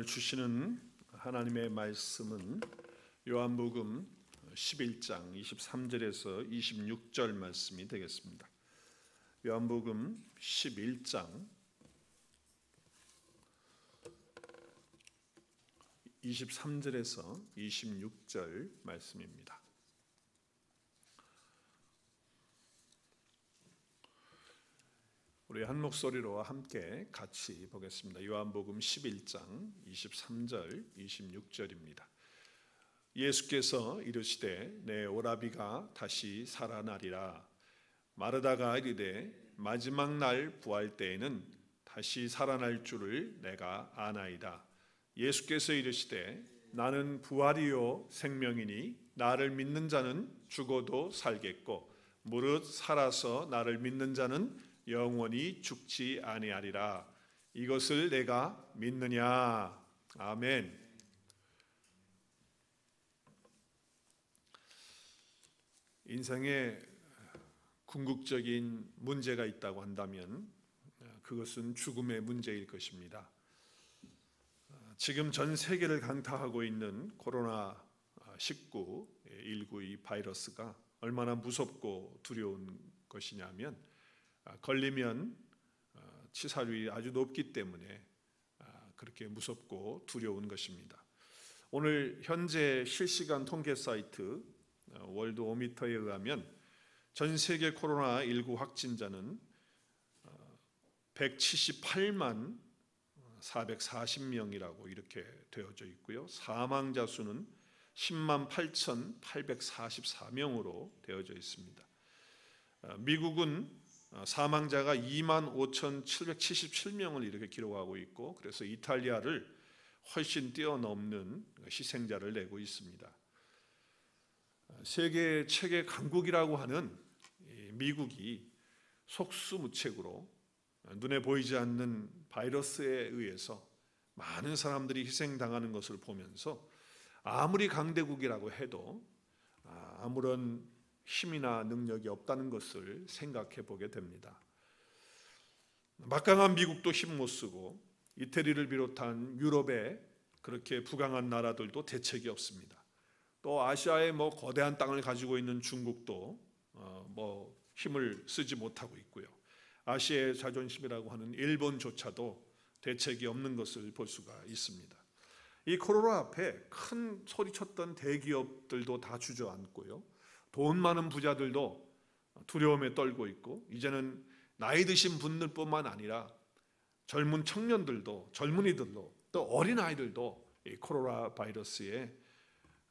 오늘 주시는 하나님의 말씀은 요한복음 11장 23절에서 26절 말씀이 되겠습니다. 요한복음 11장 23절에서 26절 말씀입니다. 우리 한 목소리로 함께 같이 보겠습니다. 요한복음 11장 23절 26절입니다. 예수께서 이르시되 내 오라비가 다시 살아나리라. 마르다가 이르되 마지막 날 부활 때에는 다시 살아날 줄을 내가 아나이다. 예수께서 이르시되 나는 부활이요 생명이니 나를 믿는 자는 죽어도 살겠고 무릇 살아서 나를 믿는 자는 영원히 죽지 아니하리라. 이것을 내가 믿느냐. 아멘. 인생에 궁극적인 문제가 있다고 한다면 그것은 죽음의 문제일 것입니다. 지금 전 세계를 강타하고 있는 코로나19 이 바이러스가 얼마나 무섭고 두려운 것이냐면 걸리면 치사율이 아주 높기 때문에 그렇게 무섭고 두려운 것입니다. 오늘 현재 실시간 통계 사이트 월드오미터에 의하면 전 세계 코로나19 확진자는 178만 440명이라고 이렇게 되어져 있고요. 사망자 수는 10만 8,844명으로 되어져 있습니다. 미국은 사망자가 2만 5,777명을 이렇게 기록하고 있고, 그래서 이탈리아를 훨씬 뛰어넘는 희생자를 내고 있습니다. 세계 최대 강국이라고 하는 미국이 속수무책으로 눈에 보이지 않는 바이러스에 의해서 많은 사람들이 희생당하는 것을 보면서 아무리 강대국이라고 해도 아무런 힘이나 능력이 없다는 것을 생각해 보게 됩니다. 막강한 미국도 힘 못 쓰고 이태리를 비롯한 유럽의 그렇게 부강한 나라들도 대책이 없습니다. 또 아시아의 거대한 땅을 가지고 있는 중국도 힘을 쓰지 못하고 있고요. 아시아의 자존심이라고 하는 일본조차도 대책이 없는 것을 볼 수가 있습니다. 이 코로나 앞에 큰 소리쳤던 대기업들도 다 주저앉고요. 돈 많은 부자들도 두려움에 떨고 있고, 이제는 나이 드신 분들뿐만 아니라 젊은 청년들도, 젊은이들도, 또 어린아이들도 이 코로나 바이러스에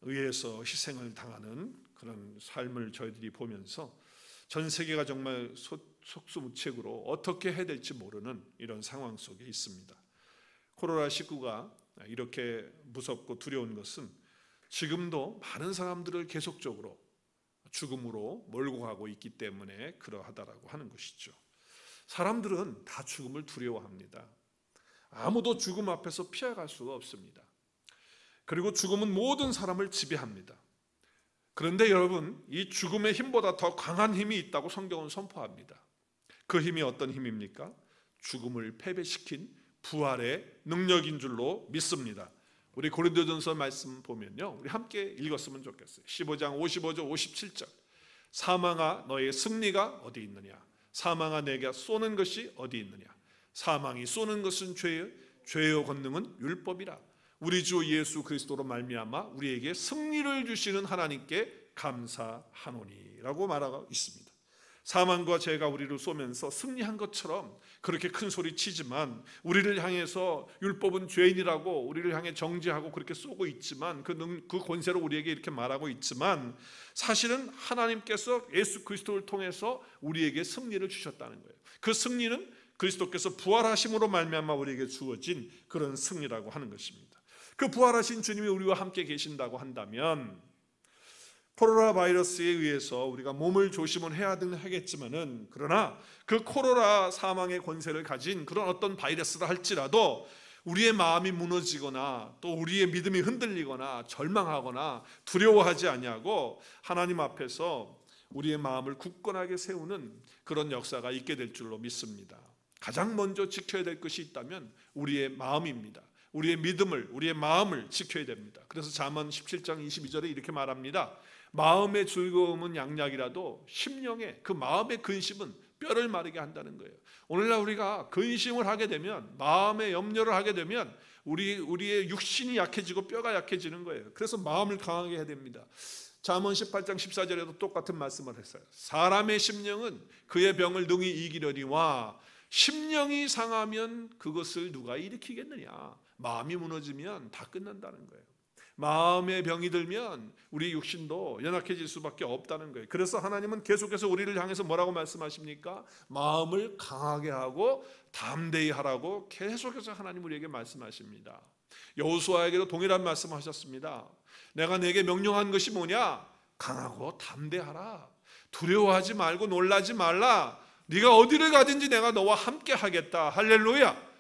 의해서 희생을 당하는 그런 삶을 저희들이 보면서 전 세계가 정말 속수무책으로 어떻게 해야 될지 모르는 이런 상황 속에 있습니다. 코로나19가 이렇게 무섭고 두려운 것은 지금도 많은 사람들을 계속적으로 죽음으로 몰고 가고 있기 때문에 그러하다라고 하는 것이죠. 사람들은 다 죽음을 두려워합니다. 아무도 죽음 앞에서 피해갈 수가 없습니다. 그리고 죽음은 모든 사람을 지배합니다. 그런데 여러분, 이 죽음의 힘보다 더 강한 힘이 있다고 성경은 선포합니다. 그 힘이 어떤 힘입니까? 죽음을 패배시킨 부활의 능력인 줄로 믿습니다. 우리 고린도전서 말씀 보면요, 우리 함께 읽었으면 좋겠어요. 15장 55절 57절. 사망아 너의 승리가 어디 있느냐? 사망아 내게 쏘는 것이 어디 있느냐? 사망이 쏘는 것은 죄요 권능은 율법이라. 우리 주 예수 그리스도로 말미암아 우리에게 승리를 주시는 하나님께 감사하노니라고 말하고 있습니다. 사망과 죄가 우리를 쏘면서 승리한 것처럼 그렇게 큰 소리 치지만, 우리를 향해서 율법은 죄인이라고 우리를 향해 정죄하고 그렇게 쏘고 있지만, 그 권세로 우리에게 이렇게 말하고 있지만, 사실은 하나님께서 예수 그리스도를 통해서 우리에게 승리를 주셨다는 거예요. 그 승리는 그리스도께서 부활하심으로 말미암아 우리에게 주어진 그런 승리라고 하는 것입니다. 그 부활하신 주님이 우리와 함께 계신다고 한다면, 코로나 바이러스에 의해서 우리가 몸을 조심은 해야 하겠지만은, 그러나 그 코로나 사망의 권세를 가진 그런 어떤 바이러스라 할지라도 우리의 마음이 무너지거나 또 우리의 믿음이 흔들리거나 절망하거나 두려워하지 아니하고 하나님 앞에서 우리의 마음을 굳건하게 세우는 그런 역사가 있게 될 줄로 믿습니다. 가장 먼저 지켜야 될 것이 있다면 우리의 마음입니다. 우리의 믿음을, 우리의 마음을 지켜야 됩니다. 그래서 잠언 17장 22절에 이렇게 말합니다. 마음의 즐거움은 양약이라도 심령의 그 마음의 근심은 뼈를 마르게 한다는 거예요. 오늘날 우리가 근심을 하게 되면, 마음의 염려를 하게 되면 우리의 육신이 약해지고 뼈가 약해지는 거예요. 그래서 마음을 강하게 해야 됩니다. 잠언 18장 14절에도 똑같은 말씀을 했어요. 사람의 심령은 그의 병을 능히 이기려니와 심령이 상하면 그것을 누가 일으키겠느냐. 마음이 무너지면 다 끝난다는 거예요. 마음의 병이 들면 우리 육신도 연약해질 수밖에 없다는 거예요. 그래서 하나님은 계속해서 우리를 향해서 뭐라고 말씀하십니까? 마음을 강하게 하고 담대히 하라고 계속해서 하나님 우리에게 말씀하십니다. 여호수아에게도 동일한 말씀하셨습니다. 내가 내게 명령한 것이 뭐냐? 강하고 담대하라. 두려워하지 말고 놀라지 말라. 네가 어디를 가든지 내가 너와 함께 하겠다. 할렐루야.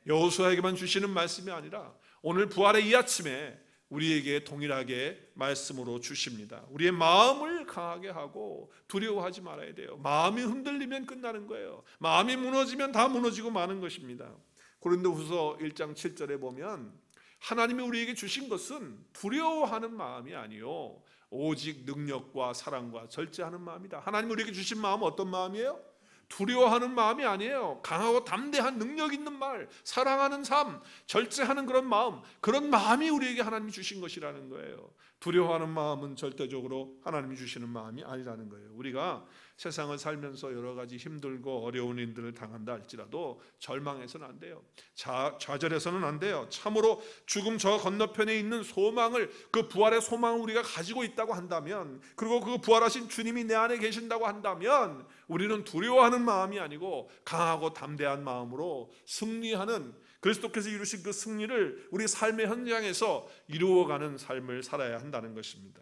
여호수아에게만 주시는 말씀이 아니라 오늘 부활의 이 아침에 우리에게 동일하게 말씀으로 주십니다. 우리의 마음을 강하게 하고 두려워하지 말아야 돼요. 마음이 흔들리면 끝나는 거예요. 마음이 무너지면 다 무너지고 마는 것입니다. 고린도후서 1장 7절에 보면 하나님이 우리에게 주신 것은 두려워하는 마음이 아니요 오직 능력과 사랑과 절제하는 마음이다. 하나님 우리에게 주신 마음은 어떤 마음이에요? 두려워하는 마음이 아니에요. 강하고 담대한 능력 있는 말, 사랑하는 삶, 절제하는 그런 마음, 그런 마음이 우리에게 하나님이 주신 것이라는 거예요. 두려워하는 마음은 절대적으로 하나님이 주시는 마음이 아니라는 거예요. 우리가 세상을 살면서 여러 가지 힘들고 어려운 일들을 당한다 할지라도 절망해서는 안 돼요. 좌절해서는 안 돼요. 참으로 죽음 저 건너편에 있는 소망을, 그 부활의 소망을 우리가 가지고 있다고 한다면, 그리고 그 부활하신 주님이 내 안에 계신다고 한다면 우리는 두려워하는 마음이 아니고 강하고 담대한 마음으로 승리하는, 그리스도께서 이루신 그 승리를 우리 삶의 현장에서 이루어가는 삶을 살아야 한다는 것입니다.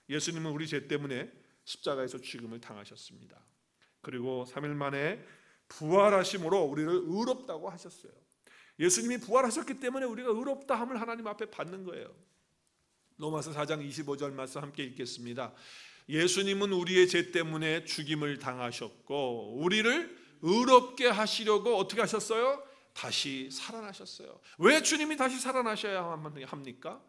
예수님은 우리 죄 때문에 십자가에서 죽음을 당하셨습니다. 그리고 3일 만에 부활하심으로 우리를 의롭다고 하셨어요. 예수님이 부활하셨기 때문에 우리가 의롭다함을 하나님 앞에 받는 거예요. 로마서 4장 25절 말씀 함께 읽겠습니다. 예수님은 우리의 죄 때문에 죽임을 당하셨고 우리를 의롭게 하시려고 어떻게 하셨어요? 다시 살아나셨어요. 왜 주님이 다시 살아나셔야 합니까?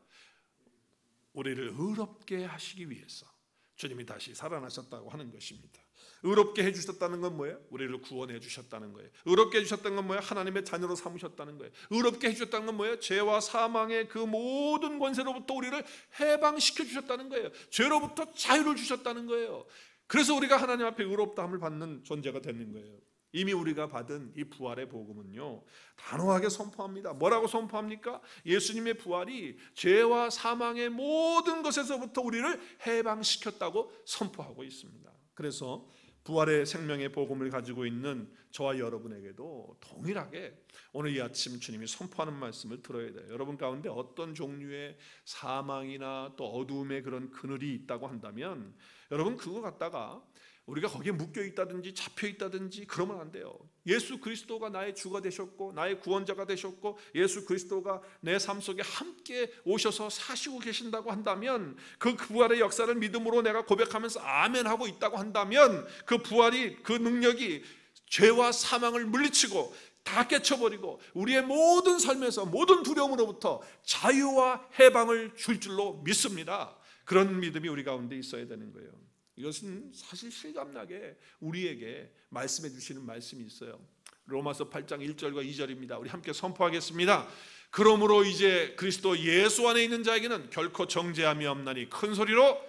우리를 의롭게 하시기 위해서 주님이 다시 살아나셨다고 하는 것입니다. 의롭게 해주셨다는 건 뭐예요? 우리를 구원해 주셨다는 거예요. 의롭게 해주셨다는 건 뭐예요? 하나님의 자녀로 삼으셨다는 거예요. 의롭게 해주셨다는 건 뭐예요? 죄와 사망의 그 모든 권세로부터 우리를 해방시켜 주셨다는 거예요. 죄로부터 자유를 주셨다는 거예요. 그래서 우리가 하나님 앞에 의롭다함을 받는 존재가 되는 거예요. 이미 우리가 받은 이 부활의 복음은요, 단호하게 선포합니다. 뭐라고 선포합니까? 예수님의 부활이 죄와 사망의 모든 것에서부터 우리를 해방시켰다고 선포하고 있습니다. 그래서 부활의 생명의 복음을 가지고 있는 저와 여러분에게도 동일하게 오늘 이 아침 주님이 선포하는 말씀을 들어야 돼요. 여러분 가운데 어떤 종류의 사망이나 또 어두움의 그런 그늘이 있다고 한다면 여러분 그거 갖다가 우리가 거기에 묶여 있다든지 잡혀 있다든지 그러면 안 돼요. 예수 그리스도가 나의 주가 되셨고 나의 구원자가 되셨고 예수 그리스도가 내 삶 속에 함께 오셔서 사시고 계신다고 한다면, 그 부활의 역사를 믿음으로 내가 고백하면서 아멘하고 있다고 한다면 그 부활이, 그 능력이 죄와 사망을 물리치고 다 깨쳐버리고 우리의 모든 삶에서 모든 두려움으로부터 자유와 해방을 줄 줄로 믿습니다. 그런 믿음이 우리 가운데 있어야 되는 거예요. 이것은 사실 실감나게 우리에게 말씀해 주시는 말씀이 있어요. 로마서 8장 1절과 2절입니다. 우리 함께 선포하겠습니다. 그러므로 이제 그리스도 예수 안에 있는 자에게는 결코 정죄함이 없나니 큰 소리로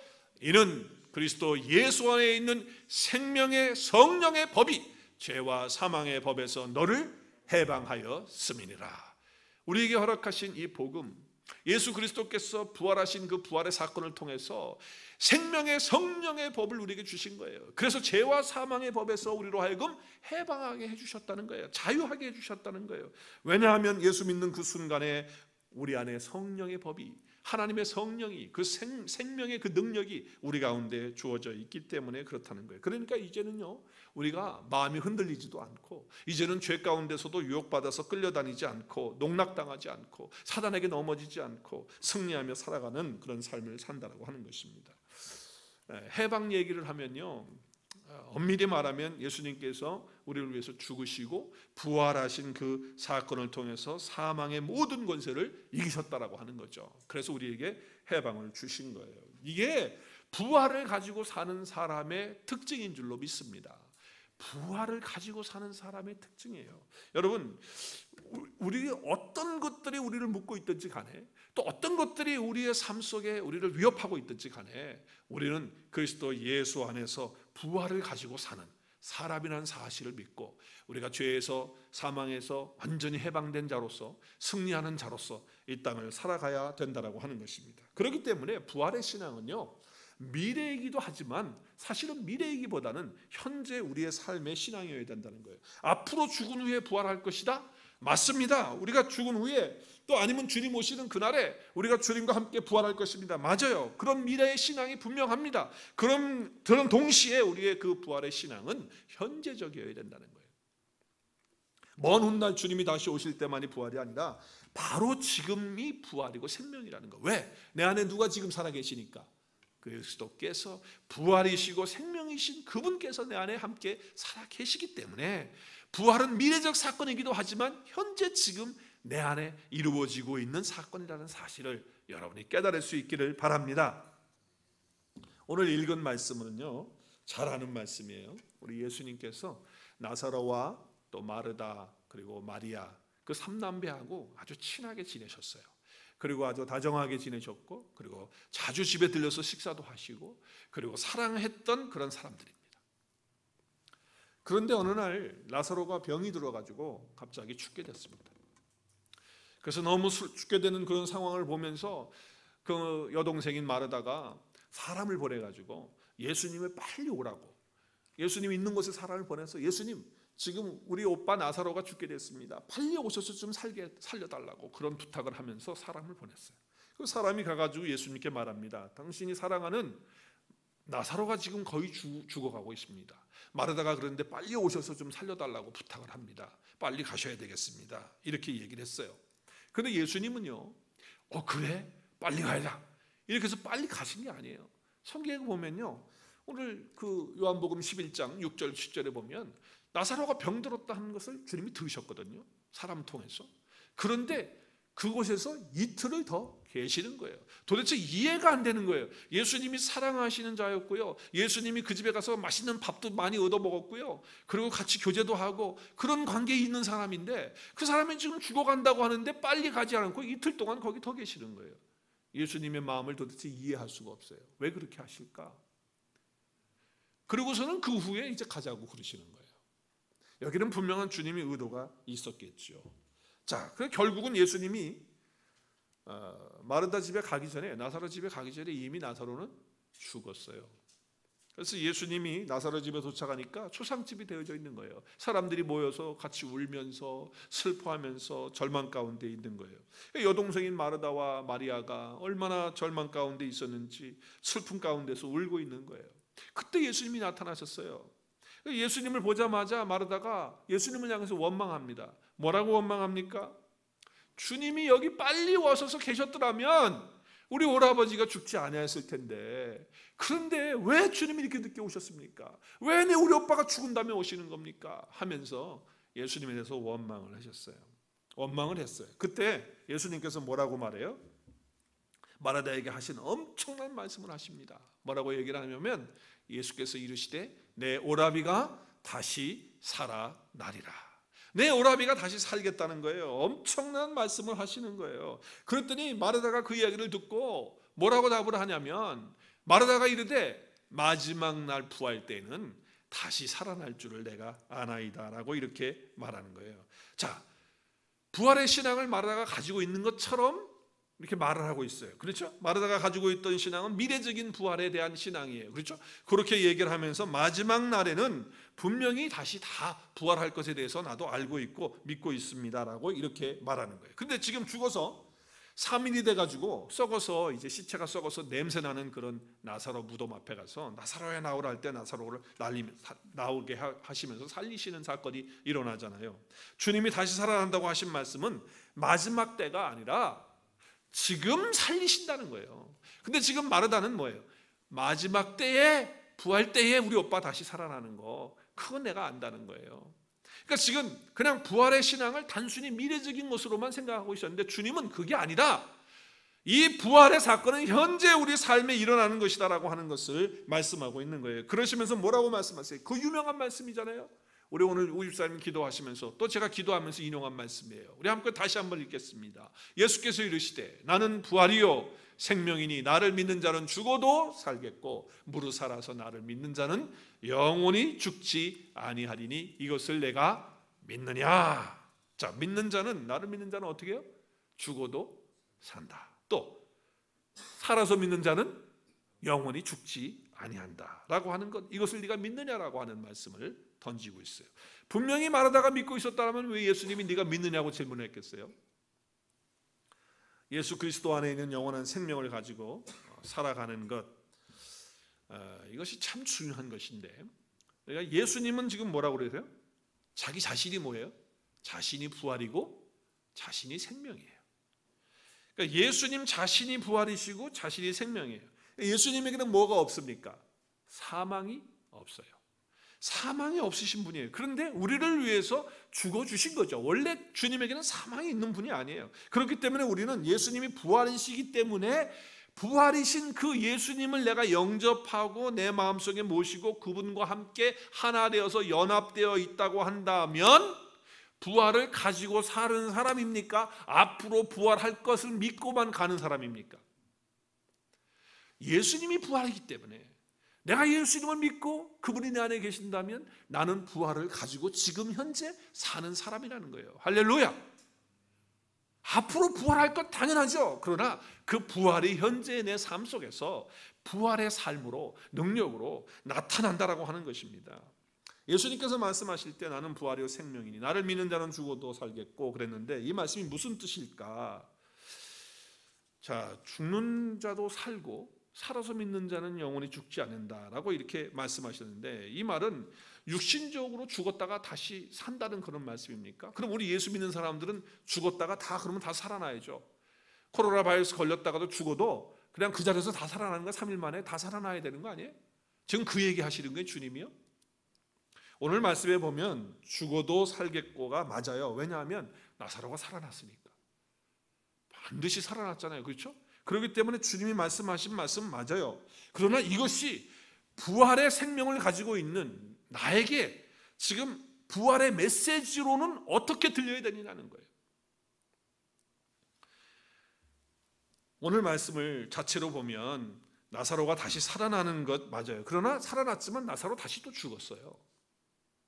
이는 그리스도 예수 안에 있는 생명의 성령의 법이 죄와 사망의 법에서 너를 해방하였음이니라. 우리에게 허락하신 이 복음, 예수 그리스도께서 부활하신 그 부활의 사건을 통해서 생명의 성령의 법을 우리에게 주신 거예요. 그래서 죄와 사망의 법에서 우리로 하여금 해방하게 해주셨다는 거예요. 자유하게 해주셨다는 거예요. 왜냐하면 예수 믿는 그 순간에 우리 안에 성령의 법이, 하나님의 성령이, 그 생명의 그 능력이 우리 가운데 주어져 있기 때문에 그렇다는 거예요. 그러니까 이제는요, 우리가 마음이 흔들리지도 않고, 이제는 죄 가운데서도 유혹받아서 끌려다니지 않고, 농락당하지 않고, 사단에게 넘어지지 않고 승리하며 살아가는 그런 삶을 산다라고 하는 것입니다. 해방 얘기를 하면요, 엄밀히 말하면 예수님께서 우리를 위해서 죽으시고 부활하신 그 사건을 통해서 사망의 모든 권세를 이기셨다라고 하는 거죠. 그래서 우리에게 해방을 주신 거예요. 이게 부활을 가지고 사는 사람의 특징인 줄로 믿습니다. 부활을 가지고 사는 사람의 특징이에요. 여러분, 우리 어떤 것들이 우리를 묶고 있든지 간에, 또 어떤 것들이 우리의 삶 속에 우리를 위협하고 있든지 간에, 우리는 그리스도 예수 안에서 부활을 가지고 사는 사람이라는 사실을 믿고, 우리가 죄에서 사망에서 완전히 해방된 자로서, 승리하는 자로서 이 땅을 살아가야 된다라고 하는 것입니다. 그렇기 때문에 부활의 신앙은요, 미래이기도 하지만 사실은 미래이기보다는 현재 우리의 삶의 신앙이어야 된다는 거예요. 앞으로 죽은 후에 부활할 것이다? 맞습니다. 우리가 죽은 후에, 또 아니면 주님 오시는 그날에 우리가 주님과 함께 부활할 것입니다. 맞아요. 그런 미래의 신앙이 분명합니다. 그런 동시에 우리의 그 부활의 신앙은 현재적이어야 된다는 거예요. 먼 훗날 주님이 다시 오실 때만이 부활이 아니라 바로 지금이 부활이고 생명이라는 거. 왜? 내 안에 누가 지금 살아계시니까. 그리스도께서 부활이시고 생명이신 그분께서 내 안에 함께 살아계시기 때문에 부활은 미래적 사건이기도 하지만 현재 지금 내 안에 이루어지고 있는 사건이라는 사실을 여러분이 깨달을 수 있기를 바랍니다. 오늘 읽은 말씀은요, 잘 아는 말씀이에요. 우리 예수님께서 나사로와 또 마르다 그리고 마리아 그 삼남매하고 아주 친하게 지내셨어요. 그리고 아주 다정하게 지내셨고, 그리고 자주 집에 들려서 식사도 하시고, 그리고 사랑했던 그런 사람들입니다. 그런데 어느 날 나사로가 병이 들어가지고 갑자기 죽게 됐습니다. 그래서 너무 죽게 되는 그런 상황을 보면서 그 여동생인 마르다가 사람을 보내가지고 예수님을 빨리 오라고, 예수님 있는 곳에 사람을 보내서 예수님, 지금 우리 오빠 나사로가 죽게 됐습니다. 빨리 오셔서 좀 살려달라고 그런 부탁을 하면서 사람을 보냈어요. 그 사람이 가가지고 예수님께 말합니다. 당신이 사랑하는 나사로가 지금 거의 죽어가고 있습니다. 마르다가 그런데 빨리 오셔서 좀 살려달라고 부탁을 합니다. 빨리 가셔야 되겠습니다. 이렇게 얘기를 했어요. 그런데 예수님은요, 그래? 빨리 가야. 이렇게 해서 빨리 가신 게 아니에요. 성경에 보면요, 오늘 그 요한복음 11장 6절 7절에 보면 나사로가 병들었다 하는 것을 주님이 들으셨거든요. 사람 통해서. 그런데 그곳에서 이틀을 더 계시는 거예요. 도대체 이해가 안 되는 거예요. 예수님이 사랑하시는 자였고요, 예수님이 그 집에 가서 맛있는 밥도 많이 얻어 먹었고요, 그리고 같이 교제도 하고 그런 관계에 있는 사람인데, 그 사람이 지금 죽어간다고 하는데 빨리 가지 않고 이틀 동안 거기 더 계시는 거예요. 예수님의 마음을 도대체 이해할 수가 없어요. 왜 그렇게 하실까? 그리고서는 그 후에 이제 가자고 그러시는 거예요. 여기는 분명한 주님의 의도가 있었겠죠. 자, 그래서 결국은 예수님이 마르다 집에 가기 전에, 나사로 집에 가기 전에 이미 나사로는 죽었어요. 그래서 예수님이 나사로 집에 도착하니까 초상집이 되어져 있는 거예요. 사람들이 모여서 같이 울면서 슬퍼하면서 절망 가운데 있는 거예요. 여동생인 마르다와 마리아가 얼마나 절망 가운데 있었는지 슬픔 가운데서 울고 있는 거예요. 그때 예수님이 나타나셨어요. 예수님을 보자마자 마르다가 예수님을 향해서 원망합니다. 뭐라고 원망합니까? 주님이 여기 빨리 와셔서 계셨더라면 우리 오라버지가 죽지 아니했을 텐데, 그런데 왜 주님이 이렇게 늦게 오셨습니까? 왜 우리 오빠가 죽은 다음에 오시는 겁니까? 하면서 예수님에 대해서 원망을 하셨어요. 원망을 했어요. 그때 예수님께서 뭐라고 말해요? 마르다에게 하신 엄청난 말씀을 하십니다. 뭐라고 얘기를 하냐면, 예수께서 이르시되 내 오라비가 다시 살아나리라. 내 오라비가 다시 살겠다는 거예요. 엄청난 말씀을 하시는 거예요. 그랬더니 마르다가 그 이야기를 듣고 뭐라고 답을 하냐면, 마르다가 이르되 마지막 날 부활 때는 다시 살아날 줄을 내가 아나이다 라고 이렇게 말하는 거예요. 자, 부활의 신앙을 마르다가 가지고 있는 것처럼 이렇게 말을 하고 있어요. 그렇죠? 마르다가 가지고 있던 신앙은 미래적인 부활에 대한 신앙이에요. 그렇죠? 그렇게 얘기를 하면서 마지막 날에는 분명히 다시 다 부활할 것에 대해서 나도 알고 있고 믿고 있습니다라고 이렇게 말하는 거예요. 근데 지금 죽어서 3일이 돼가지고 썩어서, 이제 시체가 썩어서 냄새나는 그런 나사로 무덤 앞에 가서 나사로야 나오라 할 때 나사로를 나오게 하시면서 살리시는 사건이 일어나잖아요. 주님이 다시 살아난다고 하신 말씀은 마지막 때가 아니라 지금 살리신다는 거예요. 근데 지금 마르다는 뭐예요? 마지막 때에 부활 때에 우리 오빠 다시 살아나는 거, 그건 내가 안다는 거예요. 그러니까 지금 그냥 부활의 신앙을 단순히 미래적인 것으로만 생각하고 있었는데 주님은 그게 아니라 이 부활의 사건은 현재 우리 삶에 일어나는 것이다라고 하는 것을 말씀하고 있는 거예요. 그러시면서 뭐라고 말씀하세요? 그 유명한 말씀이잖아요. 우리 오늘 우집사님 기도하시면서 또 제가 기도하면서 인용한 말씀이에요. 우리 함께 다시 한번 읽겠습니다. 예수께서 이르시되 나는 부활이요 생명이니 나를 믿는 자는 죽어도 살겠고 무릇 살아서 나를 믿는 자는 영원히 죽지 아니하리니 이것을 내가 믿느냐. 자, 믿는 자는, 나를 믿는 자는 어떻게 해요? 죽어도 산다. 또 살아서 믿는 자는 영원히 죽지 아니한다라고 하는 것, 이것을 네가 믿느냐라고 하는 말씀을 던지고 있어요. 분명히 말하다가 믿고 있었다면 왜 예수님이 네가 믿느냐고 질문했겠어요? 예수 그리스도 안에 있는 영원한 생명을 가지고 살아가는 것, 이것이 참 중요한 것인데, 그러니까 예수님은 지금 뭐라고 그러세요? 자기 자신이 뭐예요? 자신이 부활이고 자신이 생명이에요. 그러니까 예수님 자신이 부활이시고 자신이 생명이에요. 예수님에게는 뭐가 없습니까? 사망이 없어요. 사망이 없으신 분이에요. 그런데 우리를 위해서 죽어주신 거죠. 원래 주님에게는 사망이 있는 분이 아니에요. 그렇기 때문에 우리는 예수님이 부활이시기 때문에 부활이신 그 예수님을 내가 영접하고 내 마음속에 모시고 그분과 함께 하나 되어서 연합되어 있다고 한다면 부활을 가지고 사는 사람입니까? 앞으로 부활할 것을 믿고만 가는 사람입니까? 예수님이 부활이기 때문에 내가 예수님을 믿고 그분이 내 안에 계신다면 나는 부활을 가지고 지금 현재 사는 사람이라는 거예요. 할렐루야. 앞으로 부활할 것 당연하죠. 그러나 그 부활이 현재 내 삶 속에서 부활의 삶으로, 능력으로 나타난다라고 하는 것입니다. 예수님께서 말씀하실 때 나는 부활이요 생명이니 나를 믿는 자는 죽어도 살겠고 그랬는데 이 말씀이 무슨 뜻일까? 자, 죽는 자도 살고 살아서 믿는 자는 영원히 죽지 않는다라고 이렇게 말씀하셨는데, 이 말은 육신적으로 죽었다가 다시 산다는 그런 말씀입니까? 그럼 우리 예수 믿는 사람들은 죽었다가 그러면 다 살아나야죠. 코로나 바이러스 걸렸다가도 죽어도 그냥 그 자리에서 다 살아나는 거, 3일 만에 다 살아나야 되는 거 아니에요? 지금 그 얘기 하시는 거예요, 주님이요? 오늘 말씀에 보면 죽어도 살겠고가 맞아요. 왜냐하면 나사로가 살아났으니까. 반드시 살아났잖아요. 그렇죠? 그렇기 때문에 주님이 말씀하신 말씀 맞아요. 그러나 이것이 부활의 생명을 가지고 있는 나에게 지금 부활의 메시지로는 어떻게 들려야 되느냐는 거예요. 오늘 말씀을 자체로 보면 나사로가 다시 살아나는 것 맞아요. 그러나 살아났지만 나사로 다시 또 죽었어요.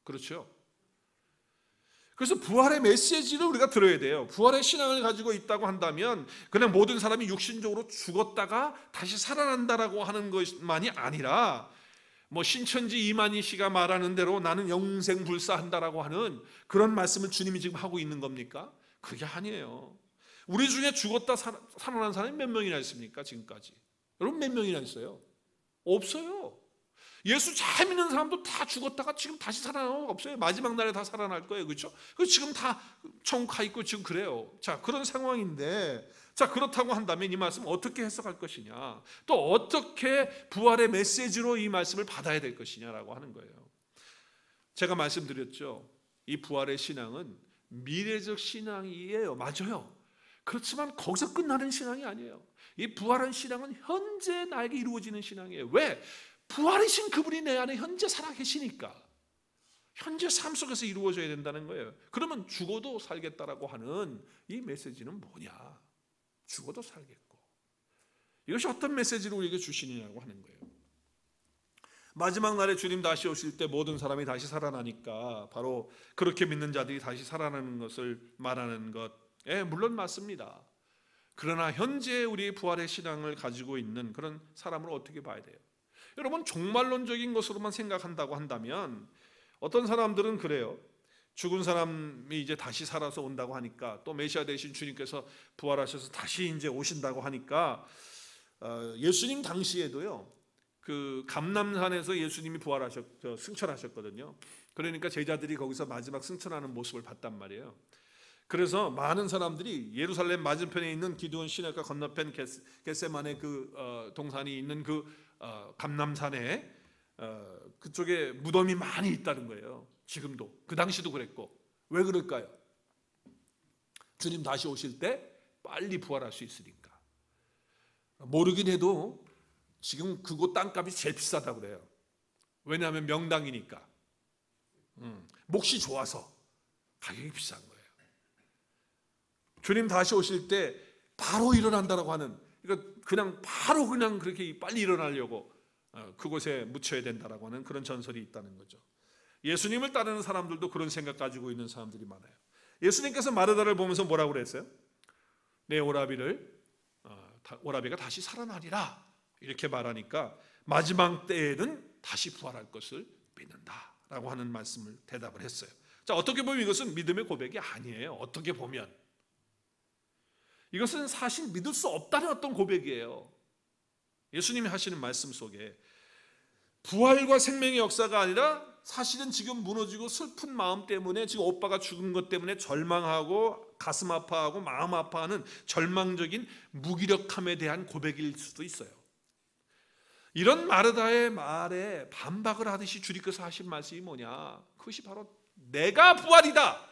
그렇죠? 그래서 부활의 메시지를 우리가 들어야 돼요. 부활의 신앙을 가지고 있다고 한다면 그냥 모든 사람이 육신적으로 죽었다가 다시 살아난다라고 하는 것만이 아니라 신천지 이만희 씨가 말하는 대로 나는 영생불사한다라고 하는 그런 말씀을 주님이 지금 하고 있는 겁니까? 그게 아니에요. 우리 중에 죽었다 살아난 사람이 몇 명이나 있습니까? 지금까지. 여러분 몇 명이나 있어요? 없어요. 예수 잘 믿는 사람도 다 죽었다가 지금 다시 살아나는 거 없어요. 마지막 날에 다 살아날 거예요. 그렇죠? 지금 다 천국 가 있고 지금 그래요. 자, 그런 상황인데, 자, 그렇다고 한다면 이 말씀 어떻게 해석할 것이냐, 또 어떻게 부활의 메시지로 이 말씀을 받아야 될 것이냐라고 하는 거예요. 제가 말씀드렸죠. 이 부활의 신앙은 미래적 신앙이에요. 맞아요. 그렇지만 거기서 끝나는 신앙이 아니에요. 이 부활한 신앙은 현재 나에게 이루어지는 신앙이에요. 왜? 부활이신 그분이 내 안에 현재 살아계시니까 현재 삶 속에서 이루어져야 된다는 거예요. 그러면 죽어도 살겠다라고 하는 이 메시지는 뭐냐? 죽어도 살겠고, 이것이 어떤 메시지를 우리에게 주시느냐고 하는 거예요. 마지막 날에 주님 다시 오실 때 모든 사람이 다시 살아나니까 바로 그렇게 믿는 자들이 다시 살아나는 것을 말하는 것, 물론 맞습니다. 그러나 현재 우리의 부활의 신앙을 가지고 있는 그런 사람을 어떻게 봐야 돼요? 여러분, 종말론적인 것으로만 생각한다고 한다면 어떤 사람들은 그래요. 죽은 사람이 이제 다시 살아서 온다고 하니까, 또 메시아 되신 주님께서 부활하셔서 다시 이제 오신다고 하니까, 예수님 당시에도요, 그 감람산에서 예수님이 승천하셨거든요. 그러니까 제자들이 거기서 마지막 승천하는 모습을 봤단 말이에요. 그래서 많은 사람들이 예루살렘 맞은편에 있는 기드온 시내가 건너편 겟세만의 그 동산이 있는 그 감람산에 그쪽에 무덤이 많이 있다는 거예요. 지금도, 그 당시도 그랬고. 왜 그럴까요? 주님 다시 오실 때 빨리 부활할 수 있으니까. 모르긴 해도 지금 그곳 땅값이 제일 비싸다고 그래요. 왜냐하면 명당이니까. 몫이 좋아서 가격이 비싼 거예요. 주님 다시 오실 때 바로 일어난다라고 하는, 그러니까 그냥 바로 그냥 그렇게 빨리 일어나려고 그곳에 묻혀야 된다라고 하는 그런 전설이 있다는 거죠. 예수님을 따르는 사람들도 그런 생각 가지고 있는 사람들이 많아요. 예수님께서 마르다를 보면서 뭐라고 그랬어요? 내 오라비가 다시 살아나리라 이렇게 말하니까 마지막 때에는 다시 부활할 것을 믿는다라고 하는 말씀을 대답을 했어요. 자, 어떻게 보면 이것은 믿음의 고백이 아니에요. 어떻게 보면 이것은 사실 믿을 수 없다는 어떤 고백이에요. 예수님이 하시는 말씀 속에 부활과 생명의 역사가 아니라 사실은 지금 무너지고 슬픈 마음 때문에, 지금 오빠가 죽은 것 때문에 절망하고 가슴 아파하고 마음 아파하는 절망적인 무기력함에 대한 고백일 수도 있어요. 이런 마르다의 말에 반박을 하듯이 주님께서 하신 말씀이 뭐냐? 그것이 바로 내가 부활이다,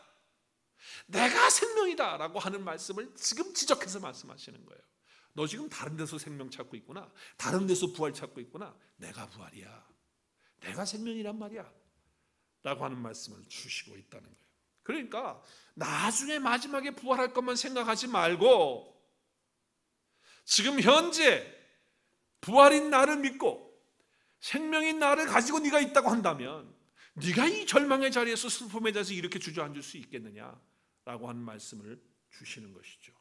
내가 생명이다 라고 하는 말씀을 지금 지적해서 말씀하시는 거예요. 너 지금 다른 데서 생명 찾고 있구나, 다른 데서 부활 찾고 있구나. 내가 부활이야, 내가 생명이란 말이야 라고 하는 말씀을 주시고 있다는 거예요. 그러니까 나중에 마지막에 부활할 것만 생각하지 말고 지금 현재 부활인 나를 믿고 생명인 나를 가지고 네가 있다고 한다면 네가 이 절망의 자리에서, 슬픔의 자리에서 이렇게 주저앉을 수 있겠느냐라고 하는 말씀을 주시는 것이죠.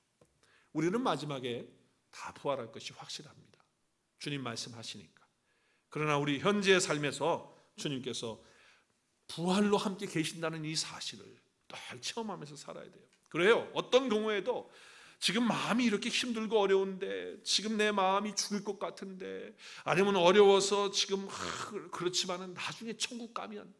우리는 마지막에 다 부활할 것이 확실합니다. 주님 말씀하시니까. 그러나 우리 현재의 삶에서 주님께서 부활로 함께 계신다는 이 사실을 늘 체험하면서 살아야 돼요. 그래요. 어떤 경우에도 지금 마음이 이렇게 힘들고 어려운데, 지금 내 마음이 죽을 것 같은데, 아니면 어려워서 지금 그렇지만은 나중에 천국 가면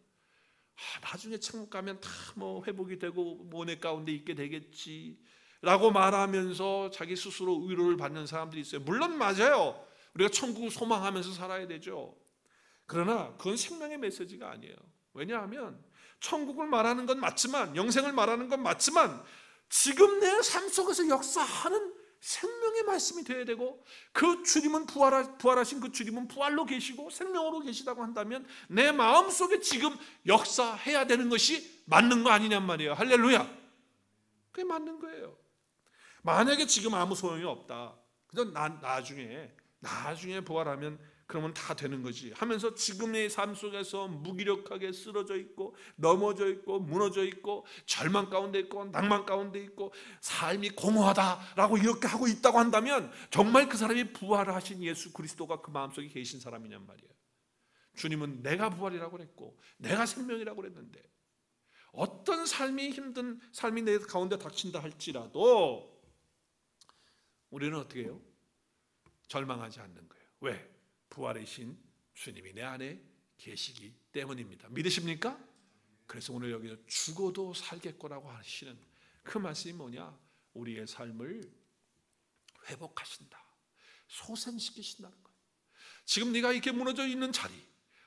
다 뭐 회복이 되고 뭐 내 가운데 있게 되겠지라고 말하면서 자기 스스로 위로를 받는 사람들이 있어요. 물론 맞아요. 우리가 천국을 소망하면서 살아야 되죠. 그러나 그건 생명의 메시지가 아니에요. 왜냐하면 천국을 말하는 건 맞지만, 영생을 말하는 건 맞지만, 지금 내 삶 속에서 역사하는 생명의 말씀이 되어야 되고, 그 주님은 부활하신 그 주님은 부활로 계시고 생명으로 계시다고 한다면 내 마음속에 지금 역사해야 되는 것이 맞는 거 아니냔 말이에요. 할렐루야. 그게 맞는 거예요. 만약에 지금 아무 소용이 없다, 그냥 나중에 부활하면 그러면 다 되는 거지 하면서 지금의 삶 속에서 무기력하게 쓰러져 있고 넘어져 있고 무너져 있고 절망 가운데 있고 낭만 가운데 있고 삶이 공허하다라고 이렇게 하고 있다고 한다면 정말 그 사람이 부활하신 예수 그리스도가 그 마음속에 계신 사람이냔 말이에요. 주님은 내가 부활이라고 그랬고 내가 생명이라고 그랬는데, 어떤 삶이 힘든 삶이 내 가운데 닥친다 할지라도 우리는 어떻게 해요? 절망하지 않는 거예요. 왜? 부활이신 주님이 내 안에 계시기 때문입니다. 믿으십니까? 그래서 오늘 여기서 죽어도 살겠거라고 하시는 그 말씀이 뭐냐? 우리의 삶을 회복하신다, 소생시키신다는 거예요. 지금 네가 이렇게 무너져 있는 자리,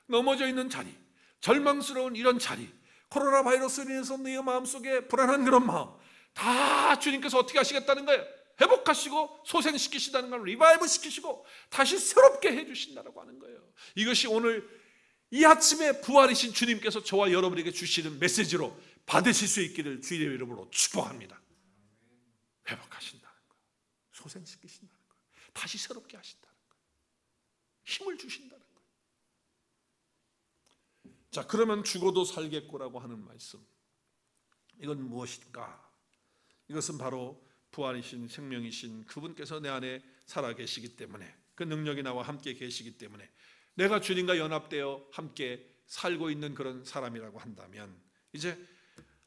넘어져 있는 자리, 절망스러운 이런 자리, 코로나 바이러스로 인해서 네 마음속에 불안한 그런 마음 다 주님께서 어떻게 하시겠다는 거예요? 회복하시고 소생시키시다는 걸, 리바이브 시키시고 다시 새롭게 해주신다고 하는 거예요. 이것이 오늘 이 아침에 부활이신 주님께서 저와 여러분에게 주시는 메시지로 받으실 수 있기를 주님의 이름으로 축복합니다. 회복하신다는 거예요. 소생시키신다는 거예요. 다시 새롭게 하신다는 거예요. 힘을 주신다는 거예요. 자, 그러면 죽어도 살겠고라고 하는 말씀, 이건 무엇인가? 이것은 바로 부활이신 생명이신 그분께서 내 안에 살아계시기 때문에, 그 능력이 나와 함께 계시기 때문에 내가 주님과 연합되어 함께 살고 있는 그런 사람이라고 한다면, 이제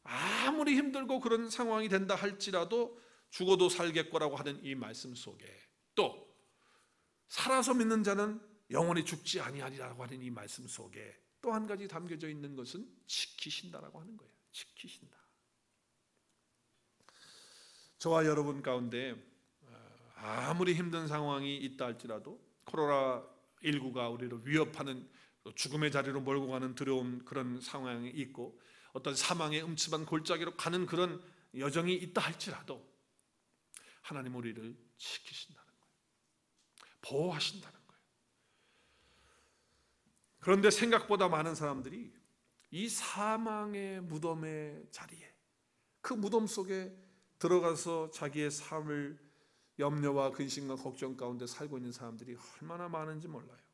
아무리 힘들고 그런 상황이 된다 할지라도 죽어도 살겠거라고 하는 이 말씀 속에, 또 살아서 믿는 자는 영원히 죽지 아니하리라고 하는 이 말씀 속에 또 한 가지 담겨져 있는 것은 지키신다라고 하는 거예요. 지키신다. 저와 여러분 가운데 아무리 힘든 상황이 있다 할지라도, 코로나19가 우리를 위협하는 또 죽음의 자리로 몰고 가는 두려운 그런 상황이 있고 어떤 사망의 음침한 골짜기로 가는 그런 여정이 있다 할지라도 하나님 우리를 지키신다는 거예요. 보호하신다는 거예요. 그런데 생각보다 많은 사람들이 이 사망의 무덤의 자리에, 그 무덤 속에 들어가서 자기의 삶을 염려와 근심과 걱정 가운데 살고 있는 사람들이 얼마나 많은지 몰라요.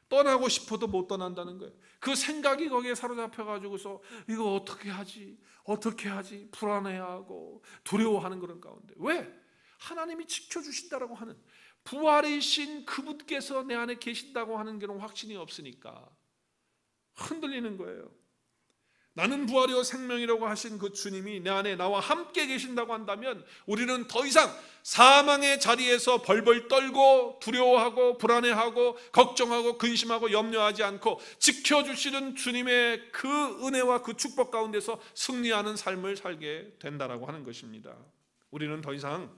떠나고 싶어도 못 떠난다는 거예요. 그 생각이 거기에 사로잡혀가지고서 이거 어떻게 하지 불안해하고 두려워하는 그런 가운데, 왜? 하나님이 지켜주신다라고 하는, 부활이신 그분께서 내 안에 계신다고 하는 그런 확신이 없으니까 흔들리는 거예요. 나는 부활이요 생명이라고 하신 그 주님이 내 안에 나와 함께 계신다고 한다면 우리는 더 이상 사망의 자리에서 벌벌 떨고 두려워하고 불안해하고 걱정하고 근심하고 염려하지 않고 지켜주시는 주님의 그 은혜와 그 축복 가운데서 승리하는 삶을 살게 된다라고 하는 것입니다. 우리는 더 이상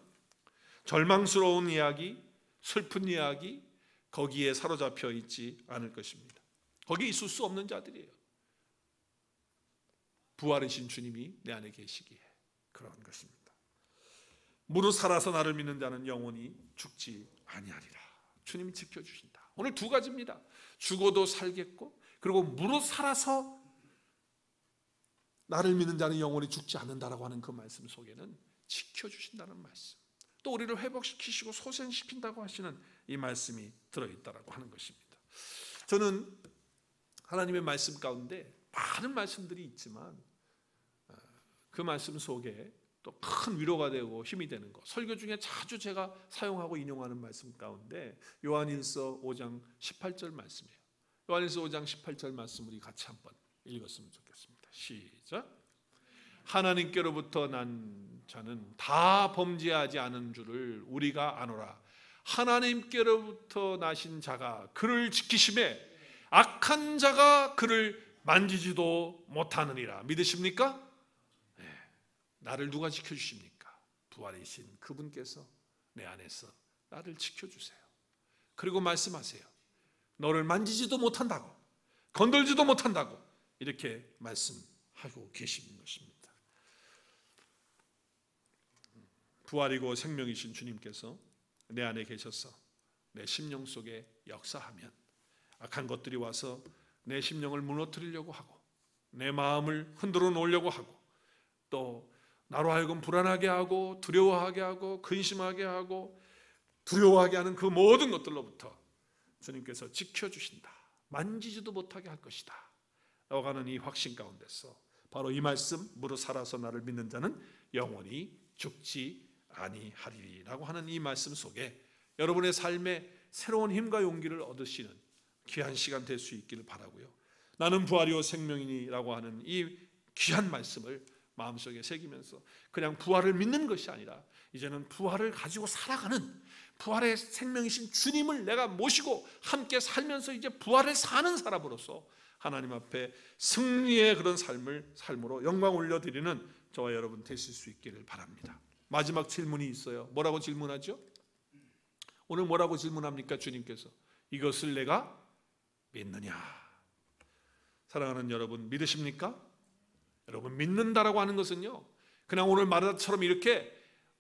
절망스러운 이야기, 슬픈 이야기, 거기에 사로잡혀 있지 않을 것입니다. 거기에 있을 수 없는 자들이에요. 부활이신 주님이 내 안에 계시기에 그런 것입니다. 무릇 살아서 나를 믿는 자는 영원히 죽지 아니하리라. 주님이 지켜주신다. 오늘 두 가지입니다. 죽어도 살겠고, 그리고 무릇 살아서 나를 믿는 자는 영원히 죽지 않는다라고 하는 그 말씀 속에는 지켜주신다는 말씀, 또 우리를 회복시키시고 소생시킨다고 하시는 이 말씀이 들어있다라고 하는 것입니다. 저는 하나님의 말씀 가운데 많은 말씀들이 있지만 그 말씀 속에 또 큰 위로가 되고 힘이 되는 것, 설교 중에 자주 제가 사용하고 인용하는 말씀 가운데 요한일서 5장 18절 말씀이에요. 요한일서 5장 18절 말씀 우리 같이 한번 읽었으면 좋겠습니다. 시작. 하나님께로부터 난 자는 다 범죄하지 않은 줄을 우리가 아노라. 하나님께로부터 나신 자가 그를 지키심에 악한 자가 그를 만지지도 못하느니라. 믿으십니까? 네. 나를 누가 지켜주십니까? 부활이신 그분께서 내 안에서 나를 지켜주세요. 그리고 말씀하세요. 너를 만지지도 못한다고, 건들지도 못한다고 이렇게 말씀하고 계시는 것입니다. 부활이고 생명이신 주님께서 내 안에 계셔서 내 심령 속에 역사하면 악한 것들이 와서 내 심령을 무너뜨리려고 하고 내 마음을 흔들어 놓으려고 하고 또 나로 하여금 불안하게 하고 두려워하게 하고 근심하게 하고 두려워하게 하는 그 모든 것들로부터 주님께서 지켜주신다. 만지지도 못하게 할 것이다 라고 하는 이 확신 가운데서 바로 이 말씀, 무릇 살아서 나를 믿는 자는 영원히 죽지 아니하리라고 하는 이 말씀 속에 여러분의 삶에 새로운 힘과 용기를 얻으시는 귀한 시간 될 수 있기를 바라고요. 나는 부활이요 생명이니라고 하는 이 귀한 말씀을 마음속에 새기면서 그냥 부활을 믿는 것이 아니라 이제는 부활을 가지고 살아가는, 부활의 생명이신 주님을 내가 모시고 함께 살면서 이제 부활을 사는 사람으로서 하나님 앞에 승리의 그런 삶으로 영광 올려드리는 저와 여러분 되실 수 있기를 바랍니다. 마지막 질문이 있어요. 뭐라고 질문하죠? 오늘 뭐라고 질문합니까? 주님께서 이것을 내가 믿느냐? 사랑하는 여러분, 믿으십니까? 여러분, 믿는다라고 하는 것은요, 그냥 오늘 말한 것처럼 이렇게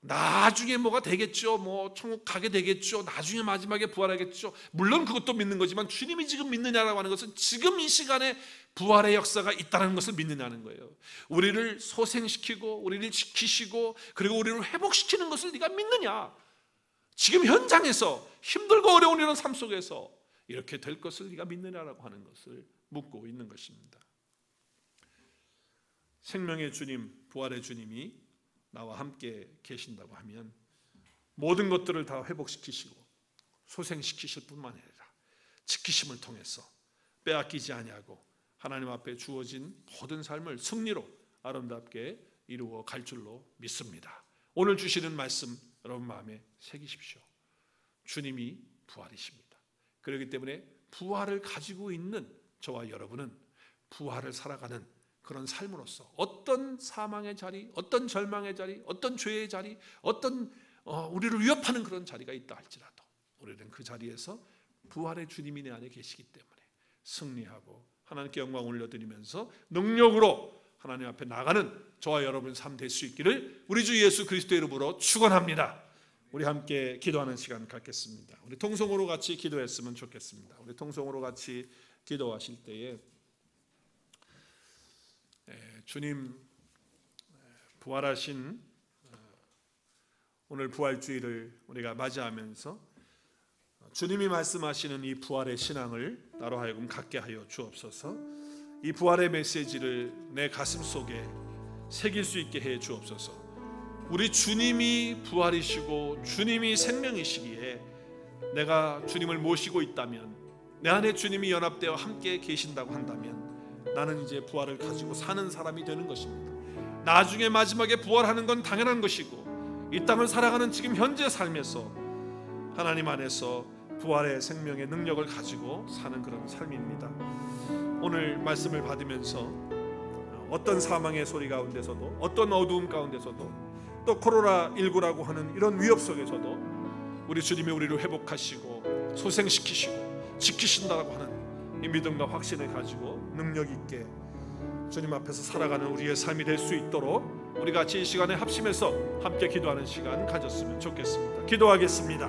나중에 뭐가 되겠죠, 뭐 천국 가게 되겠죠, 나중에 마지막에 부활하겠죠, 물론 그것도 믿는 거지만 주님이 지금 믿느냐라고 하는 것은 지금 이 시간에 부활의 역사가 있다는 것을 믿느냐는 거예요. 우리를 소생시키고 우리를 지키시고 그리고 우리를 회복시키는 것을 네가 믿느냐? 지금 현장에서 힘들고 어려운 이런 삶 속에서 이렇게 될 것을 네가 믿느냐라고 하는 것을 묻고 있는 것입니다. 생명의 주님, 부활의 주님이 나와 함께 계신다고 하면 모든 것들을 다 회복시키시고 소생시키실 뿐만 아니라 지키심을 통해서 빼앗기지 아니하고 하나님 앞에 주어진 모든 삶을 승리로 아름답게 이루어 갈 줄로 믿습니다. 오늘 주시는 말씀 여러분 마음에 새기십시오. 주님이 부활이십니다. 그렇기 때문에 부활을 가지고 있는 저와 여러분은 부활을 살아가는 그런 삶으로서 어떤 사망의 자리, 어떤 절망의 자리, 어떤 죄의 자리, 어떤 우리를 위협하는 그런 자리가 있다 할지라도 우리는 그 자리에서 부활의 주님이 내 안에 계시기 때문에 승리하고 하나님께 영광 올려드리면서 능력으로 하나님 앞에 나가는 저와 여러분 삶 될 수 있기를 우리 주 예수 그리스도의 이름으로 축원합니다. 우리 함께 기도하는 시간 갖겠습니다. 우리 통성으로 같이 기도했으면 좋겠습니다. 우리 통성으로 같이 기도하실 때에 주님 부활하신 오늘 부활주의를 우리가 맞이하면서 주님이 말씀하시는 이 부활의 신앙을 나로 하여금 갖게 하여 주옵소서. 이 부활의 메시지를 내 가슴 속에 새길 수 있게 해 주옵소서. 우리 주님이 부활이시고 주님이 생명이시기에 내가 주님을 모시고 있다면, 내 안에 주님이 연합되어 함께 계신다고 한다면 나는 이제 부활을 가지고 사는 사람이 되는 것입니다. 나중에 마지막에 부활하는 건 당연한 것이고 이 땅을 살아가는 지금 현재 삶에서 하나님 안에서 부활의 생명의 능력을 가지고 사는 그런 삶입니다. 오늘 말씀을 받으면서 어떤 사망의 소리 가운데서도, 어떤 어두움 가운데서도, 또 코로나19라고 하는 이런 위협 속에서도 우리 주님이 우리를 회복하시고 소생시키시고 지키신다고 하는 이 믿음과 확신을 가지고 능력 있게 주님 앞에서 살아가는 우리의 삶이 될 수 있도록 우리 같이 이 시간에 합심해서 함께 기도하는 시간 가졌으면 좋겠습니다. 기도하겠습니다.